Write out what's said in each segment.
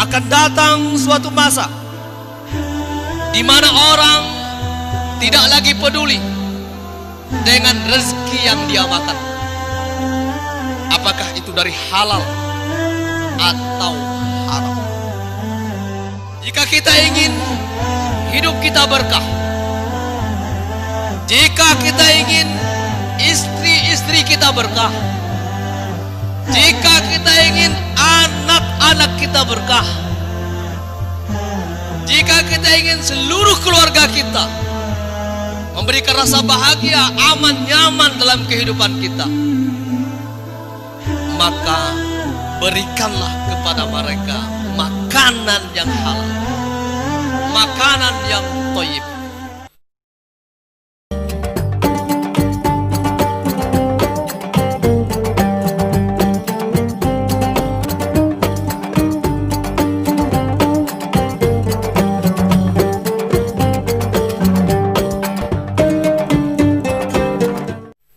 akan datang suatu masa di mana orang tidak lagi peduli dengan rezeki yang dia makan, apakah itu dari halal atau haram. Jika kita ingin hidup kita berkah, jika kita ingin istri-istri kita berkah, jika kita ingin anak-anak kita berkah, jika kita ingin seluruh keluarga kita memberikan rasa bahagia, aman, nyaman dalam kehidupan kita, maka berikanlah kepada mereka makanan yang halal, makanan yang thayyib.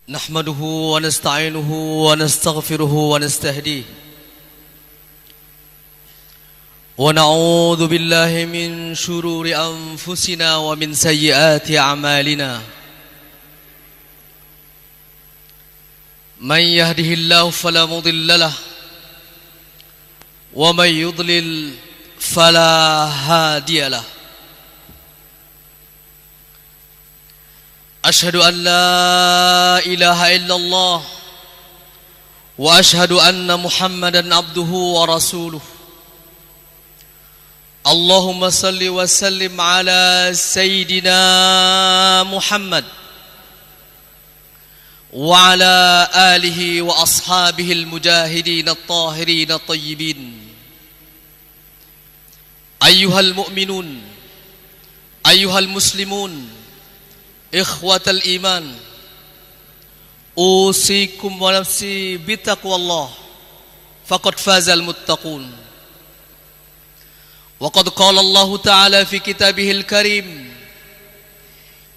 Nahmaduhu wa nasta'inuhu wa nastaghfiruhu wa nastahdihi wa na'udzu billahi min shururi anfusina wa min sayyiati a'malina. Man yahdihillahu fala mudilla lahu wa man yudlil fala hadiya lahu. Ashhadu an la ilaha illallah wa ashhadu anna Muhammadan abduhu wa rasuluh. Allahumma salli wa sallim ala sayyidina Muhammad wa ala alihi wa ashabihi al-mujahidin at-tahirin at-tayyibin. Ayyuhal mu'minun, ayyuhal muslimun, ikhwatal iman, usikum wa nafsi bitaqwallah, faqad fazal muttaqun. Wa qad qala Allah ta'ala fi kitabihil karim,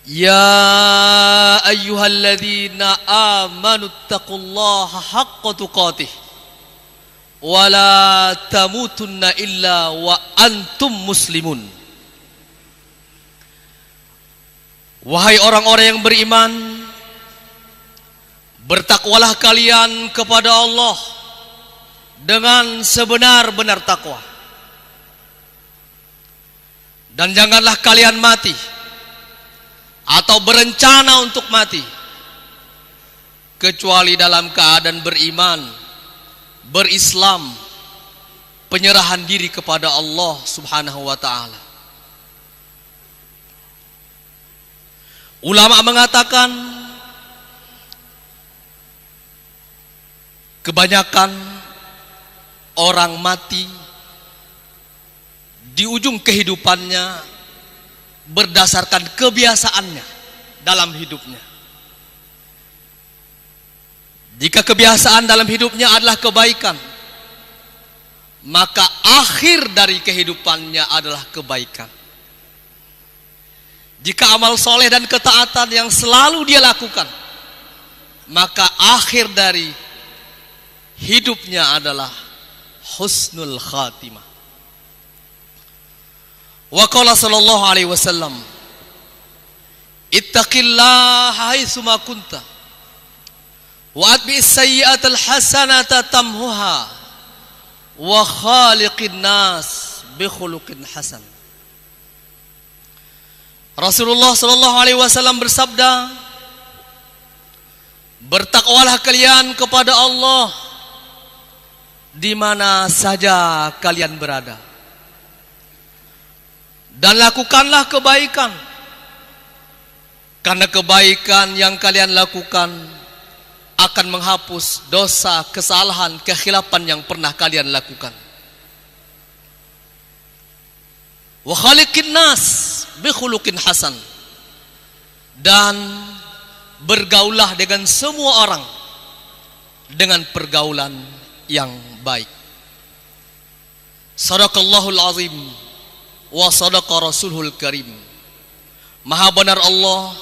ya ayyuhalladzina amanu taqullaha haqqa tuqatih wa la tamutunna illa wa antum muslimun. Wahai orang-orang yang beriman, bertakwalah kalian kepada Allah dengan sebenar-benar takwa, dan janganlah kalian mati atau berencana untuk mati kecuali dalam keadaan beriman, berislam, penyerahan diri kepada Allah Subhanahu wa ta'ala. Ulama mengatakan kebanyakan orang mati di ujung kehidupannya berdasarkan kebiasaannya dalam hidupnya. Jika kebiasaan dalam hidupnya adalah kebaikan, maka akhir dari kehidupannya adalah kebaikan. Jika amal soleh dan ketaatan yang selalu dia lakukan, maka akhir dari hidupnya adalah husnul khatimah. Wa qala sallallahu alaihi wasallam, ittaqillaha haitsu ma kunta wa atbi'is sayyi'atal hasanata tamhuha wa khaliqin nas bi khuluqin hasan. Rasulullah sallallahu alaihi wasallam bersabda, bertakwalah kalian kepada Allah di mana saja kalian berada, dan lakukanlah kebaikan, karena kebaikan yang kalian lakukan akan menghapus dosa, kesalahan, kekhilafan yang pernah kalian lakukan. Wa khaliqin nas bi khuluqin hasan, dan bergaulah dengan semua orang dengan pergaulan yang baik. Sadaqallahul azim wa sadaqa rasulul karim. Maha benar Allah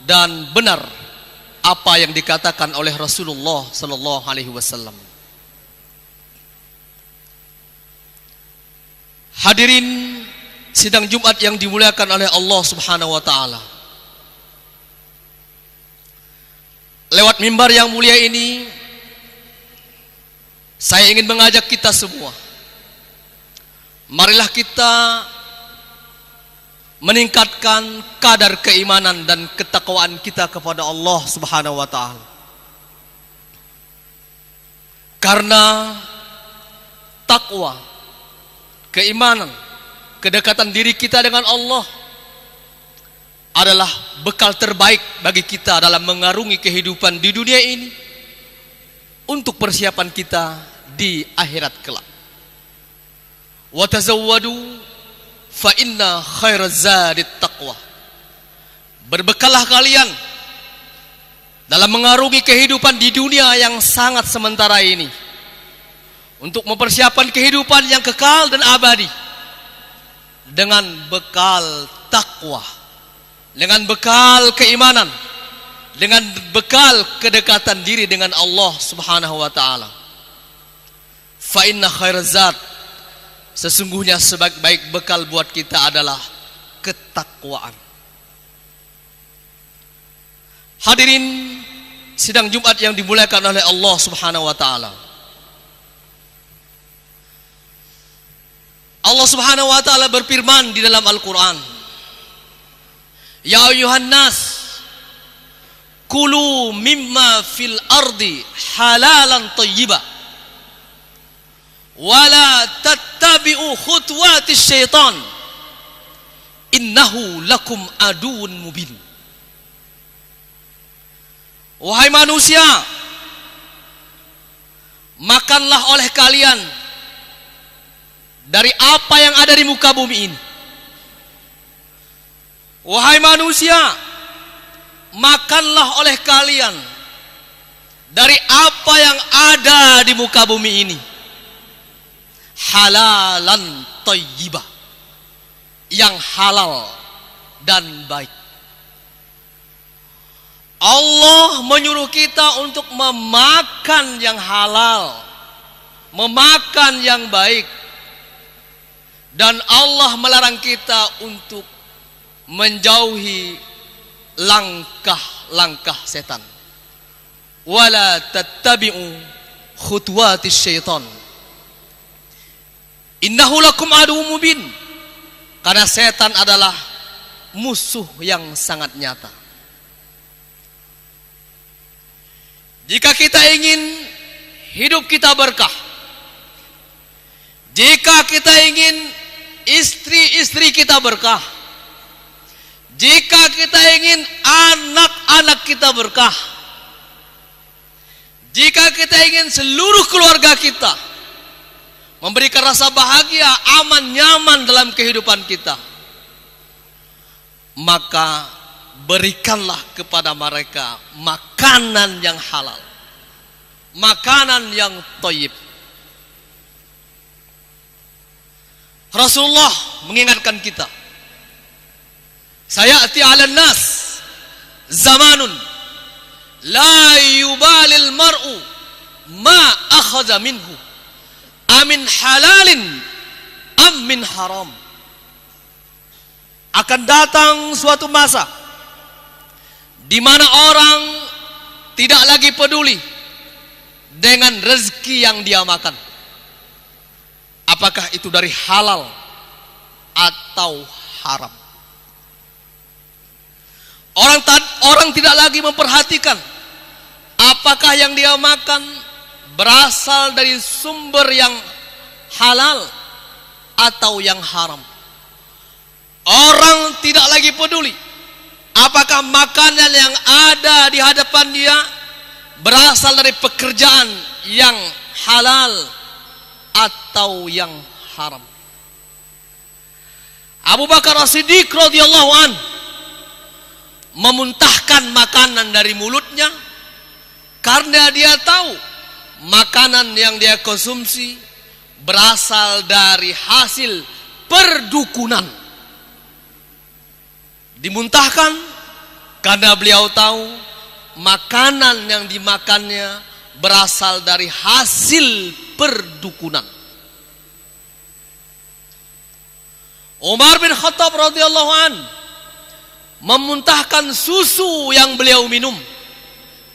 dan benar apa yang dikatakan oleh Rasulullah sallallahu alaihi wasallam. Hadirin sidang Jumat yang dimuliakan oleh Allah Subhanahu wa taala. Lewat mimbar yang mulia ini, saya ingin mengajak kita semua, marilah kita meningkatkan kadar keimanan dan ketakwaan kita kepada Allah Subhanahu wa taala. Karena takwa, keimanan, kedekatan diri kita dengan Allah adalah bekal terbaik bagi kita dalam mengarungi kehidupan di dunia ini untuk persiapan kita di akhirat kelak. Wa tazawwadu fa inna khairaz zadit taqwa. Berbekallah kalian dalam mengarungi kehidupan di dunia yang sangat sementara ini untuk mempersiapkan kehidupan yang kekal dan abadi dengan bekal takwa, dengan bekal keimanan, dengan bekal kedekatan diri dengan Allah Subhanahu wa taala. Fa inna khairaz zad, sesungguhnya sebaik-baik bekal buat kita adalah ketakwaan. Hadirin sidang Jumat yang dimuliakan oleh Allah Subhanahu wa taala. Allah Subhanahu wa taala berfirman di dalam Al-Qur'an, Ya ayuhan nas, kulu mimma fil ardi halalan thayyiba, wala tattabi'u khutuwatis syaitan, innahu lakum aduun mubin. Wahai manusia, makanlah oleh kalian dari apa yang ada di muka bumi ini. Wahai manusia, makanlah oleh kalian dari apa yang ada di muka bumi ini, halalan thayyibah, yang halal dan baik. Allah menyuruh kita untuk memakan yang halal, memakan yang baik, dan Allah melarang kita untuk menjauhi langkah-langkah setan. Wala tattabi'u khutuwatis syaitan, innahu lakum aduwwum mubin. Karena setan adalah musuh yang sangat nyata. Jika kita ingin hidup kita berkah, jika kita ingin istri-istri kita berkah, jika kita ingin anak-anak kita berkah, jika kita ingin seluruh keluarga kita memberikan rasa bahagia, aman, nyaman dalam kehidupan kita, maka berikanlah kepada mereka makanan yang halal, makanan yang thayyib. Rasulullah mengingatkan kita, sayati 'alan nas zamanun la yubalil mar'u ma akhadha minhu amin halalin am min haram. Akan datang suatu masa di mana orang tidak lagi peduli dengan rezeki yang dia makan, apakah itu dari halal atau haram. Orang tidak lagi memperhatikan apakah yang dia makan berasal dari sumber yang halal atau yang haram. Orang tidak lagi peduli apakah makanan yang ada di hadapan dia berasal dari pekerjaan yang halal atau yang haram. Abu Bakar As-Siddiq radhiyallahu anhu memuntahkan makanan dari mulutnya karena dia tahu makanan yang dia konsumsi berasal dari hasil perdukunan. Dimuntahkan karena beliau tahu makanan yang dimakannya berasal dari hasil perdukunan. Umar bin Khattab radhiyallahu an memuntahkan susu yang beliau minum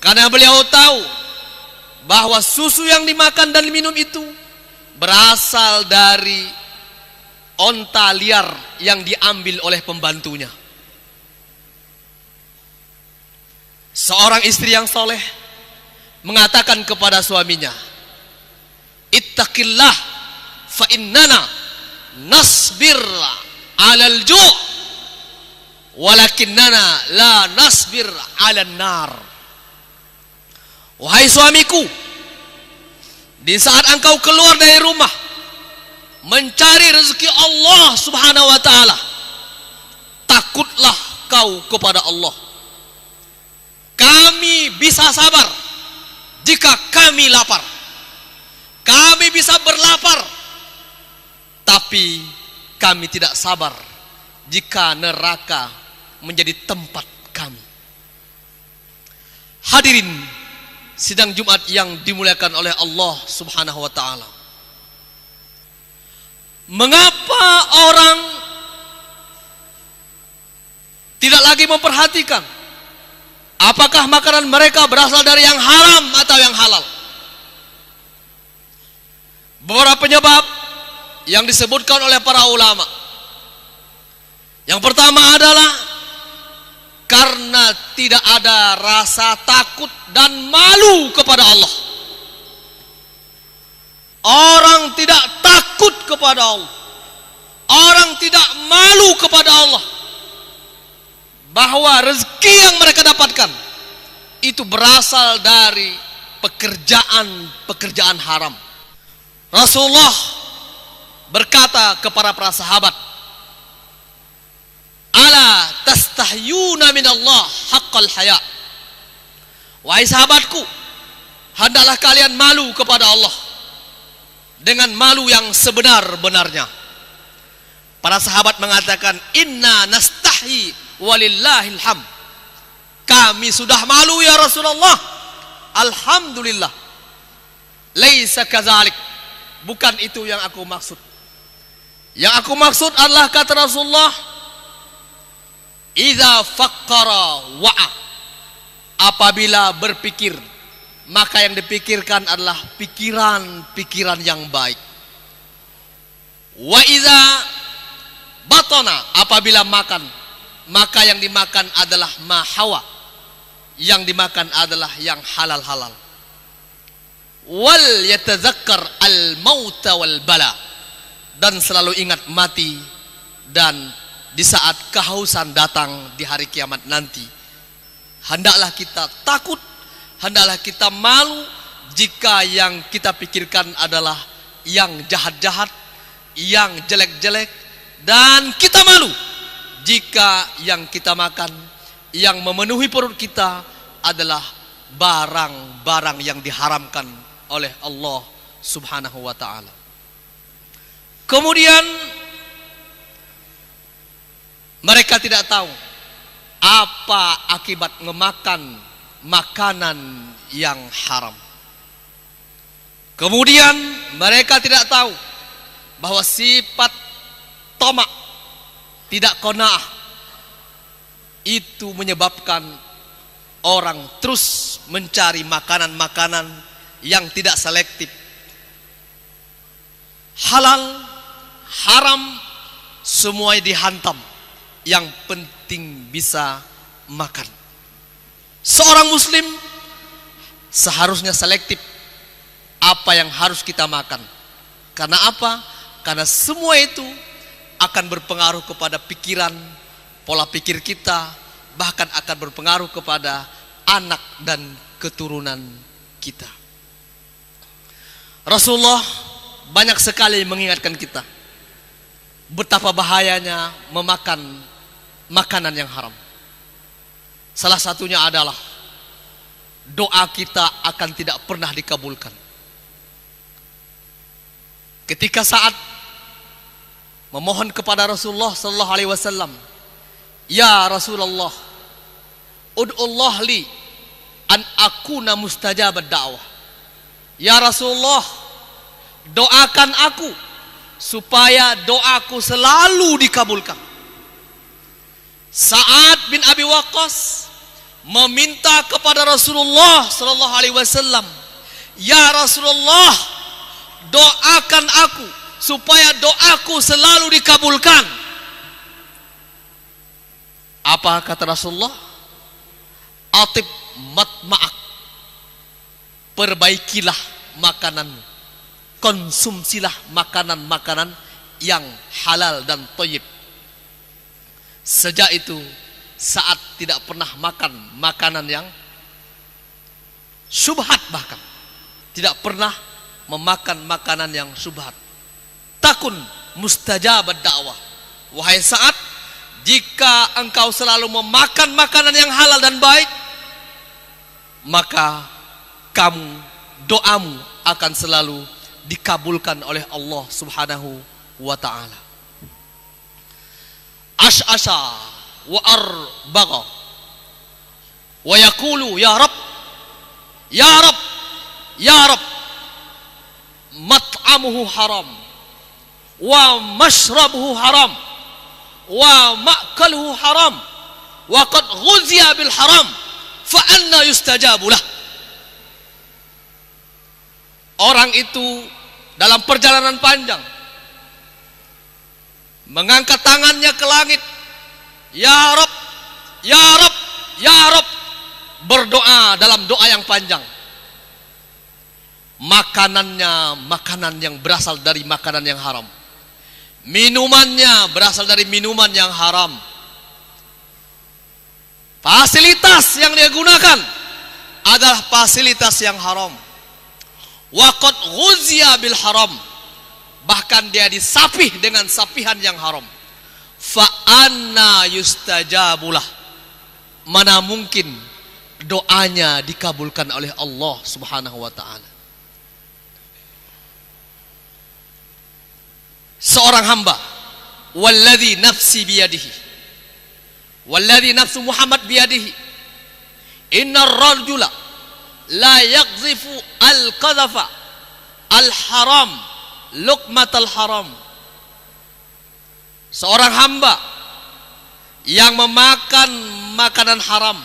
karena beliau tahu bahwa susu yang dimakan dan diminum itu berasal dari onta liar yang diambil oleh pembantunya. Seorang istri yang soleh mengatakan kepada suaminya, ittaqillah fa innana nasbir alal ju' walakinnana la nasbir alan nar. Wahai suamiku, di saat engkau keluar dari rumah mencari rezeki Allah subhanahu wa ta'ala, takutlah kau kepada Allah. Kami bisa sabar jika kami lapar. Kami bisa berlapar, tapi kami tidak sabar jika neraka menjadi tempat kami. Hadirin sidang Jumat yang dimuliakan oleh Allah subhanahu wa ta'ala, mengapa orang tidak lagi memperhatikan apakah makanan mereka berasal dari yang haram atau yang halal? Beberapa penyebab yang disebutkan oleh para ulama. Yang pertama adalah karena tidak ada rasa takut dan malu kepada Allah. Orang tidak takut kepada Allah, orang tidak malu kepada Allah, bahwa rezeki yang mereka dapatkan itu berasal dari pekerjaan haram. Rasulullah berkata kepada para sahabat, ala tastahyuna minallah haqqal haya. Wahai sahabatku, hendaklah kalian malu kepada Allah dengan malu yang sebenar-benarnya. Para sahabat mengatakan, inna nastahi walillahil hamd. Kami sudah malu ya Rasulullah, alhamdulillah. Laisa kadzalik. Bukan itu yang aku maksud. Yang aku maksud adalah, kata Rasulullah, idza fakkara wa'a. Apabila berpikir, maka yang dipikirkan adalah pikiran-pikiran yang baik. Wa idza batana. Apabila makan, maka yang dimakan adalah mahawa. Yang dimakan adalah yang halal-halal. Wal yatazakkar al mauta wal bala. Dan selalu ingat mati dan di saat kehausan datang di hari kiamat nanti. Hendaklah kita takut, hendaklah kita malu jika yang kita pikirkan adalah yang jahat-jahat, yang jelek-jelek, dan kita malu jika yang kita makan, yang memenuhi perut kita adalah barang-barang yang diharamkan oleh Allah subhanahu wa ta'ala. Kemudian mereka tidak tahu apa akibat memakan makanan yang haram. Kemudian mereka tidak tahu bahwa sifat tamak, tidak qanaah, itu menyebabkan orang terus mencari makanan-makanan yang tidak selektif. Halal, haram, semuanya dihantam. Yang penting bisa makan. Seorang muslim seharusnya selektif apa yang harus kita makan. Karena apa? Karena semua itu akan berpengaruh kepada pikiran, pola pikir kita, bahkan akan berpengaruh kepada anak dan keturunan kita. Rasulullah banyak sekali mengingatkan kita betapa bahayanya memakan makanan yang haram. Salah satunya adalah doa kita akan tidak pernah dikabulkan. Ketika saat memohon kepada Rasulullah sallallahu alaihi wasallam, ya Rasulullah, ud'ullah li an akuna mustajabad da'wah. Ya Rasulullah, doakan aku supaya doaku selalu dikabulkan. Sa'ad bin Abi Waqqas meminta kepada Rasulullah sallallahu alaihi wasallam, "Ya Rasulullah, doakan aku supaya doaku selalu dikabulkan." Apa kata Rasulullah? "Atib matma'ak." Perbaikilah makananmu, konsumsilah makanan-makanan yang halal dan thayyib. Sejak itu Sa'ad tidak pernah makan makanan yang syubhat, bahkan tidak pernah memakan makanan yang syubhat. Takun mustajabad dakwah. Wahai Sa'ad, jika engkau selalu memakan makanan yang halal dan baik, maka doamu akan selalu dikabulkan oleh Allah Subhanahu wa ta'ala. Ash'asha wa arbagha wa yaqulu ya Rabb, ya Rabb, ya Rabb, mat'amuhu haram wa mashrabuhu haram wa ma'kaluhu haram wa qad ghuziya bil haram fa anna yustajabu lah. Orang itu dalam perjalanan panjang mengangkat tangannya ke langit, "Ya Rabb, ya Rabb, ya Rabb," berdoa dalam doa yang panjang. Makanannya makanan yang berasal dari makanan yang haram, minumannya berasal dari minuman yang haram, fasilitas yang dia gunakan adalah fasilitas yang haram. Waqad ghuziya bil haram, bahkan dia disapih dengan sapihan yang haram. Fa anna yustajabulah, mana mungkin doanya dikabulkan oleh Allah Subhanahu wa ta'ala. Seorang hamba, walladzi nafsi biyadihi, walladzi nafsu Muhammad biyadihi, innar rajula la yaqzifu al-qadhafa al-haram luqmatal haram. Seorang hamba yang memakan makanan haram,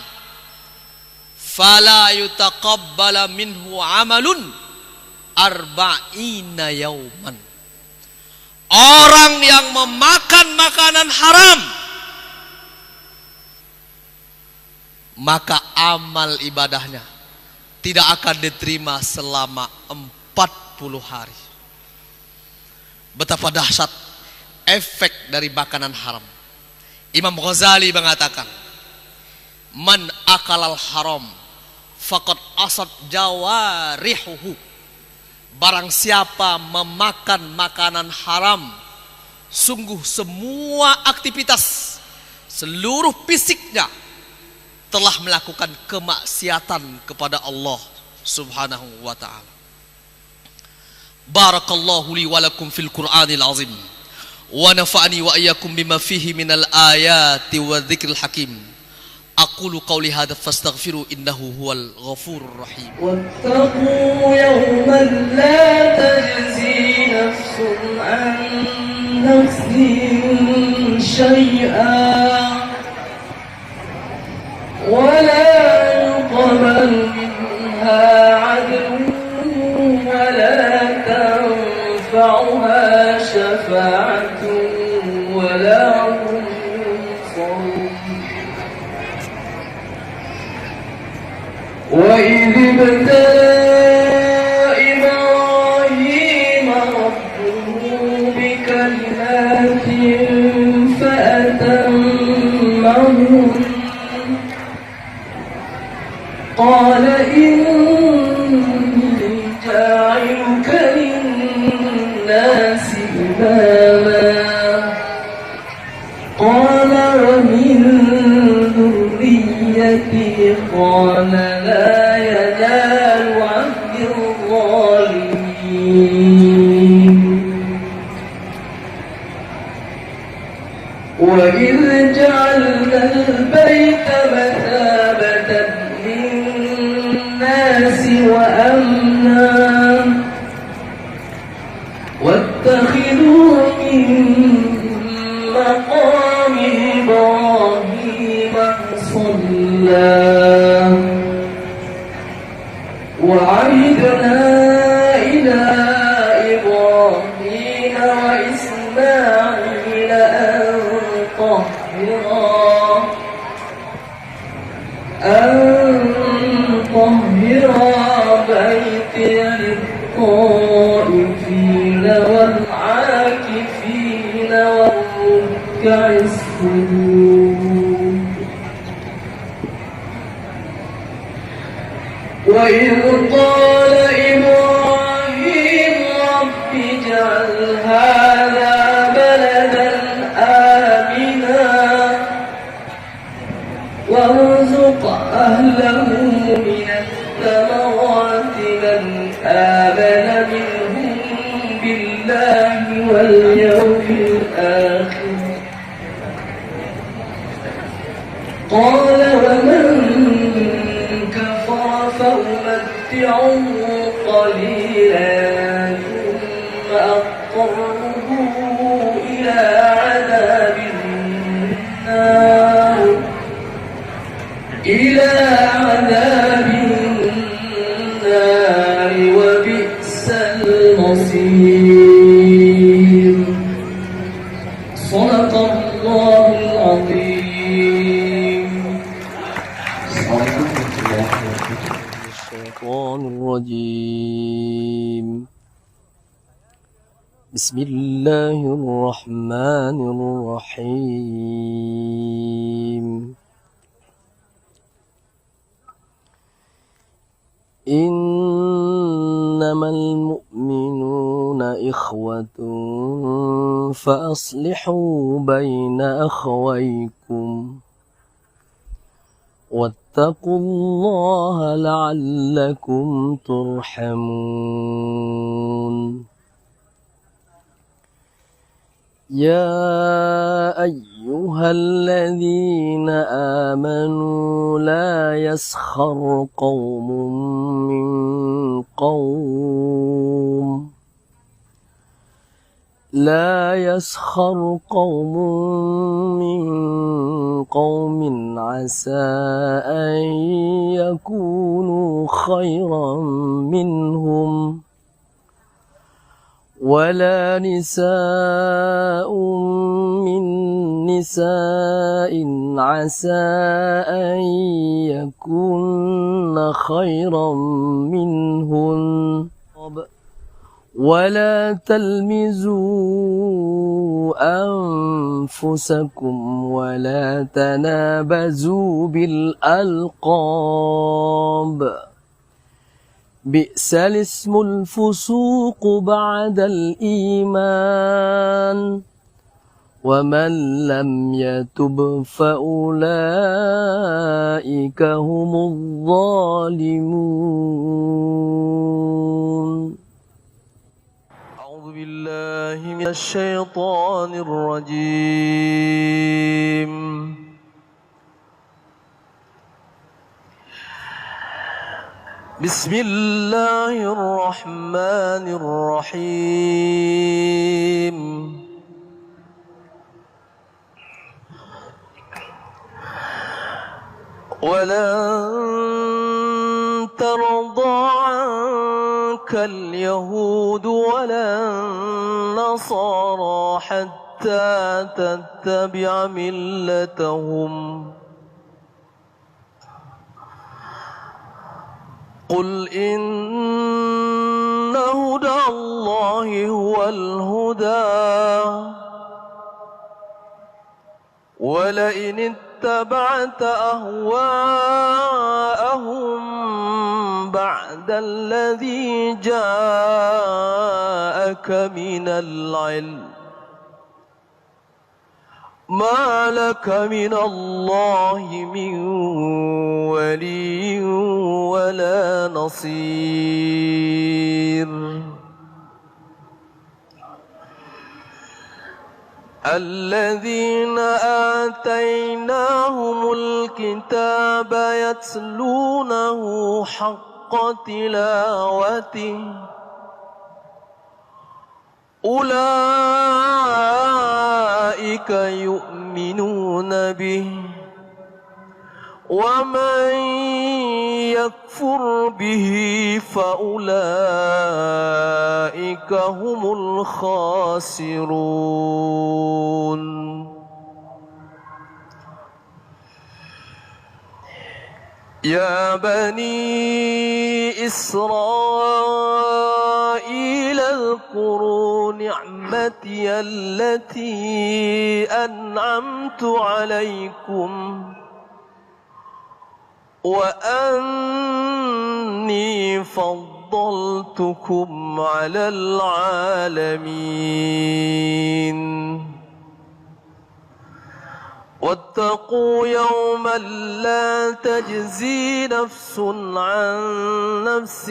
fala yutaqabbala minhu amalun arba'ina yauman. Orang yang memakan makanan haram, maka amal ibadahnya tidak akan diterima selama 40 hari. Betapa dahsyat efek dari makanan haram. Imam Ghazali mengatakan, "Man akalal haram faqad asad jawarihuhu." Barang siapa memakan makanan haram, sungguh semua aktivitas, seluruh fisiknya telah melakukan kemaksiatan kepada Allah Subhanahu wa ta'ala. Barakallahu li wa lakum fil Qur'anil azim wa nafa'ani wa iyyakum bima fihi minal ayati wa dzikril hakim. Aqulu qawli hadha fastaghfiru innahu huwal ghafurur rahim. Wattaqu yawman la tajzi nafsun an nafsin shay'an ولا يقبل منها عدل ولا تنفعها شفاعة ولا هم ينصرون. وإذ ابتلى إبراهيم ربه بكلمات فأتمهن قال إني جاعلك للناس إماما قال ومن ذريتي قال لا ينال عهد الظالمين. وإذ جعلنا البيت مثابة للناس وأمنا واتخذوا إسماعيل أن طهر بيتي للطائفين والعاكفين والركع السجود. وإذ قال إبراهيم رب اجعل هذا بلدا آمنا وارزق أهله من الثمرات من آمن منهم بالله واليوم الآخر. قال ومن كفر فأمتعه قليلا ثم أضطره إلى عذاب النار وبئس المصير. صدق الله العظيم. الشيطان الرجيم. بسم الله الرحمن الرحيم. إنما المؤمنون إخوة فأصلحوا بين أخويكم واتقوا الله لعلكم ترحمون. يا أيها الذين آمنوا لا يسخر قوم من قوم عسى أن يكونوا خيرا منهم ولا نساء من نساء عسى أن يكون خيرا منهن ولا تلمزوا أنفسكم ولا تنابزوا بالألقاب بئس الاسم الفسوق بعد الإيمان ومن لم يتب فأولئك هم الظالمون. أعوذ بالله من الشيطان الرجيم. بسم الله الرحمن الرحيم. ولن ترضى عنك اليهود ولا النصارى حتى تتبع ملتهم قل إن هدى الله هو الهدى ولئن اتبعت أهواءهم بعد الذي جاءك من العلم ما لك من الله من ولي ولا نصير. الذين آتيناهم الكتاب يتلونه حق تلاوته أولئك يؤمنون به ومن يكفر به فأولئك هم الخاسرون. يا بني إسرائيل اذكروا نعمتي التي أنعمت عليكم وأني فضلتكم على العالمين. واتقوا يوما لا تجزي نفس عن نفس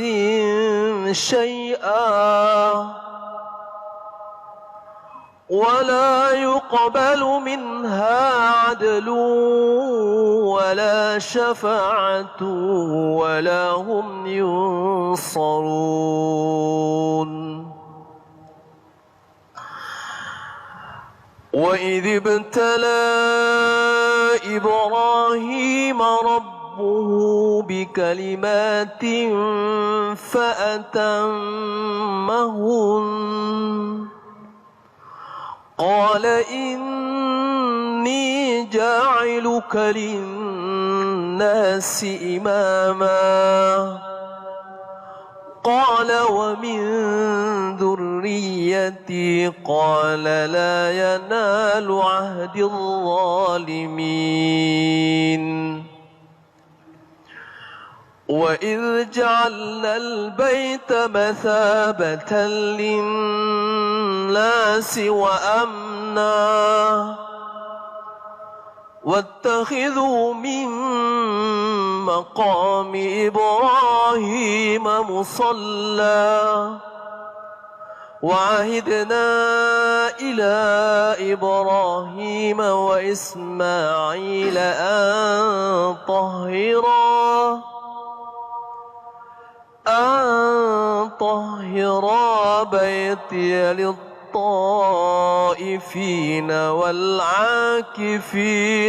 شيئا ولا يقبل منها عدل ولا شفاعة ولا هم ينصرون. وإذ ابتلى إبراهيم ربه بكلمات فأتمهن قال إني جاعلك للناس إماما قال ومن ذريتي قال لا ينال عهد الظالمين. وإذ جعلنا البيت مثابة للناس وأمنا واتخذوا من مقام إبراهيم مصلى وعهدنا إلى إبراهيم وإسماعيل أن طهرا بيتي للطائفين والعاكفين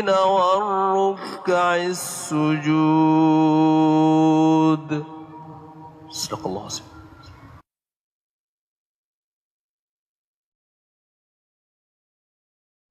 والركع السجود. صدق الله العظيم.